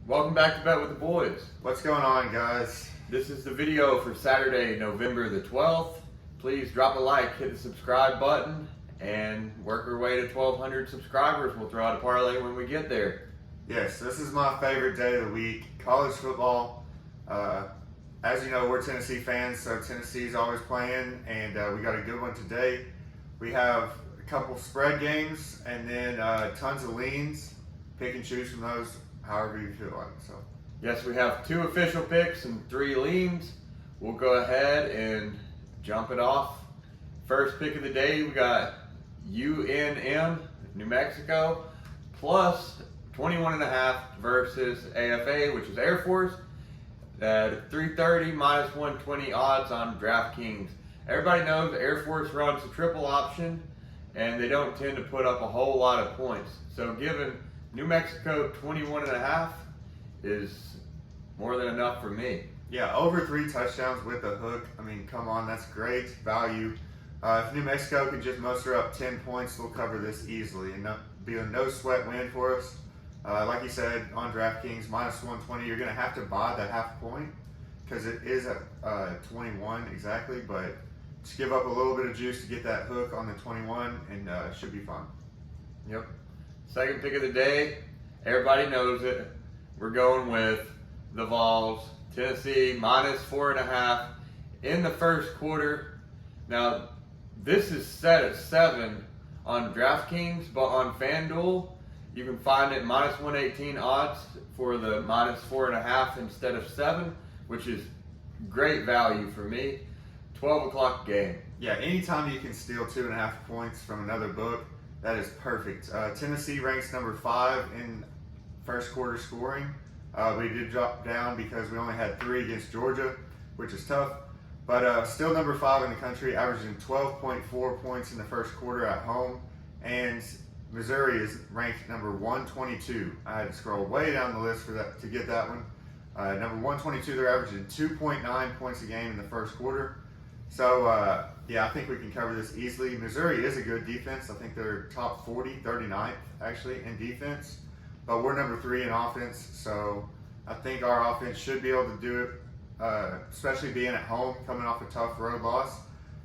Welcome back to Bet with the Boys. What's going on, guys? This is the video for Saturday, November the 12th. Please drop a like, hit the subscribe button, and work our way to 1,200 subscribers. We'll throw out a parlay when we get there. Yes, this is my favorite day of the week, college football. As you know, we're Tennessee fans, so Tennessee's always playing, and we got a good one today. We have a couple spread games, and then tons of leans. Pick and choose from those however you feel like. So, Yes, we have 2 official picks and 3 leans. We'll go ahead and jump it off. First pick of the day, we got UNM, New Mexico, plus 21.5 versus AFA, which is Air Force, at 330 minus 120 odds on DraftKings. Everybody knows Air Force runs a triple option, and they don't tend to put up a whole lot of points. So given New Mexico 21.5 is more than enough for me. yeah, over 3 touchdowns with a hook. I mean, come on, that's great value. If New Mexico could just muster up 10 points, they'll cover this easily and be a no-sweat win for us. Like you said, on DraftKings, minus 120, you're going to have to buy the half point because it is at 21 exactly, but just give up a little bit of juice to get that hook on the 21 and it should be fun. Yep. Second pick of the day, everybody knows it. We're going with the Vols, Tennessee, minus 4.5 in the first quarter. Now, this is set at 7 on DraftKings, but on FanDuel, you can find it minus 118 odds for the minus 4.5 instead of 7, which is great value for me. 12 o'clock game. Yeah, anytime you can steal 2.5 points from another book, that is perfect. Tennessee ranks number 5 in first quarter scoring. We did drop down because we only had 3 against Georgia, which is tough. But still number 5 in the country, averaging 12.4 points in the first quarter at home. And Missouri is ranked number 122. I had to scroll way down the list for that to get that one. Number 122, they're averaging 2.9 points a game in the first quarter. So, yeah, I think we can cover this easily. Missouri is a good defense. I think they're top 40, 39th actually in defense. But we're number 3 in offense, so I think our offense should be able to do it, especially being at home, coming off a tough road loss.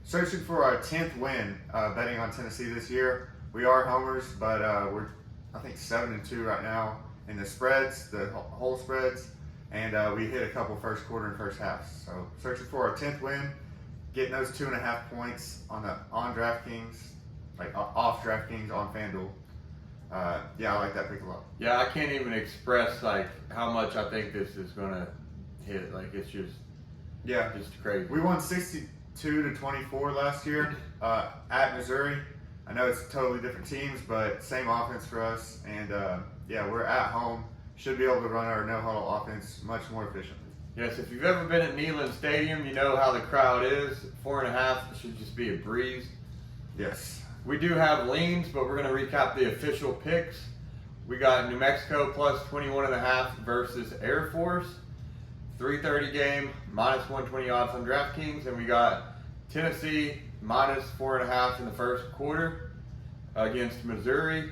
Searching for our 10th win betting on Tennessee this year. We are homers, but we're, I think, 7-2 right now in the spreads, the whole spreads. And we hit a couple first quarter and first halves. So searching for our 10th win. Getting those 2.5 points on DraftKings, like off DraftKings on FanDuel. Yeah, I like that pick a lot. Yeah, I can't even express like how much I think this is gonna hit. Like it's just crazy. We won 62-24 last year at Missouri. I know it's totally different teams, but same offense for us. And yeah, we're at home. Should be able to run our no-huddle offense much more efficiently. Yes, if you've ever been at Neyland Stadium, you know how the crowd is. 4.5 should just be a breeze. Yes. We do have leans, but we're going to recap the official picks. We got New Mexico plus 21.5 versus Air Force. 3:30 game, minus 120 odds on DraftKings. And we got Tennessee minus 4.5 in the first quarter against Missouri.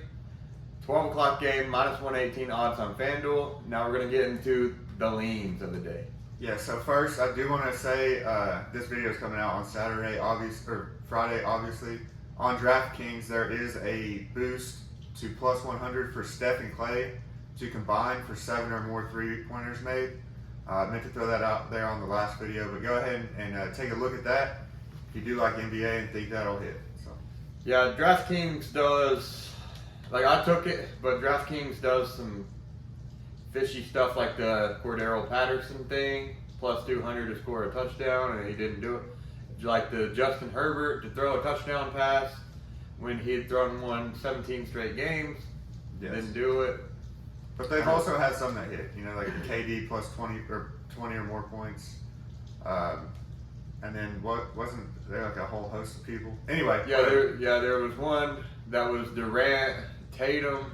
12 o'clock game, minus 118 odds on FanDuel. Now we're going to get into the leans of the day. Yeah, so first I do want to say this video is coming out on Saturday, Friday, obviously. On DraftKings, there is a boost to plus 100 for Steph and Clay to combine for 7 or more 3-pointers made. I meant to throw that out there on the last video, but go ahead and take a look at that if you do like NBA and think that'll hit. So. Yeah, DraftKings does, like I took it, but DraftKings does some fishy stuff like the Cordero Patterson thing, plus 200 to score a touchdown, and he didn't do it. Like the Justin Herbert to throw a touchdown pass when he had thrown 17 straight games, didn't do it. But they've also had some that hit, you know, like KD plus 20 or more points. And then wasn't there like a whole host of people? Anyway. Yeah, there was one that was Durant, Tatum,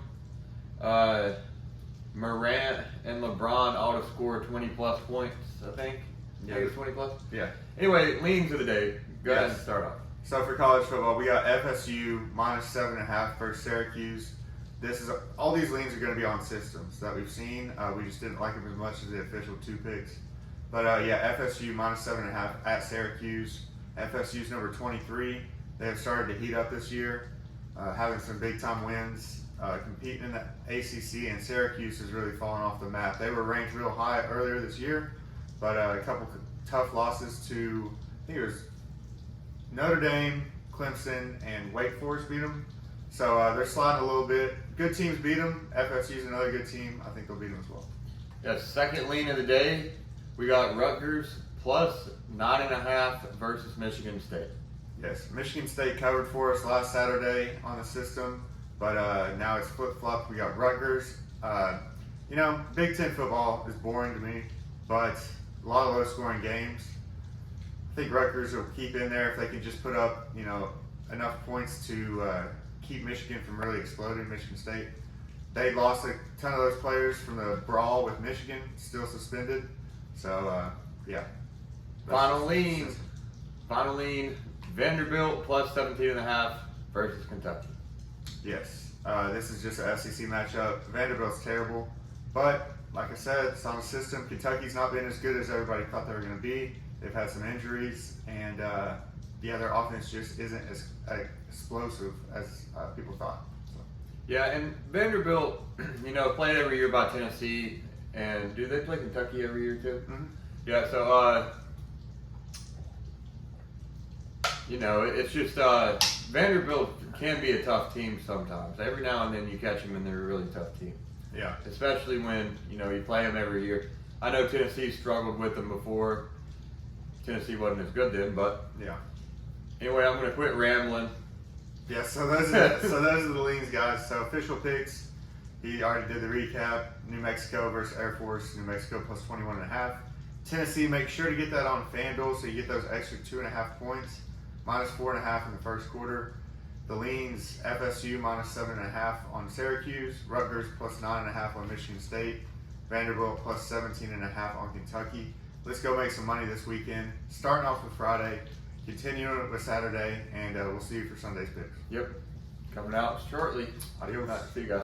Morant, and LeBron all to score 20 plus points, I think. Yeah, it was 20 plus. Yeah. Anyway, leans of the day. Go ahead and start off. So for college football, we got FSU minus 7.5 versus Syracuse. All these leans are going to be on systems that we've seen. We just didn't like them as much as the official 2 picks. But yeah, FSU minus 7.5 at Syracuse. FSU's number 23. They have started to heat up this year, having some big time wins, competing in the ACC, and Syracuse has really fallen off the map. They were ranked real high earlier this year, but a couple tough losses to, I think it was Notre Dame, Clemson, and Wake Forest beat them. So they're sliding a little bit. Good teams beat them. FSU's another good team. I think they'll beat them as well. Yeah, second lean of the day, we got Rutgers plus 9.5 versus Michigan State. Yes, Michigan State covered for us last Saturday on the system, but now it's flip-flopped. We got Rutgers. Big Ten football is boring to me, but a lot of low-scoring games. I think Rutgers will keep in there if they can just put up, enough points to keep Michigan from really exploding. Michigan State, they lost a ton of those players from the brawl with Michigan, still suspended. So yeah. Final lean, Vanderbilt plus 17.5 versus Kentucky. Yes, this is just an SEC matchup. Vanderbilt's terrible, but like I said, it's on the system. Kentucky's not been as good as everybody thought they were going to be. They've had some injuries, and their offense just isn't as explosive as people thought. So. Yeah, and Vanderbilt, played every year by Tennessee, and do they play Kentucky every year too? Mm-hmm. Yeah, so it's just Vanderbilt can be a tough team sometimes. Every now and then you catch them and they're a really tough team. Yeah. Especially when, you play them every year. I know Tennessee struggled with them before. Tennessee wasn't as good then, but yeah. Anyway, I'm going to quit rambling. Yeah, so those are the leans, guys. So official picks, he already did the recap. New Mexico versus Air Force, New Mexico plus 21.5. Tennessee, make sure to get that on FanDuel so you get those extra 2.5 points. Minus 4.5 in the first quarter. The leans, FSU minus 7.5 on Syracuse. Rutgers plus 9.5 on Michigan State. Vanderbilt plus 17.5 on Kentucky. Let's go make some money this weekend. Starting off with Friday, continuing with Saturday, and we'll see you for Sunday's picks. Yep. Coming out shortly. Adios. See you guys.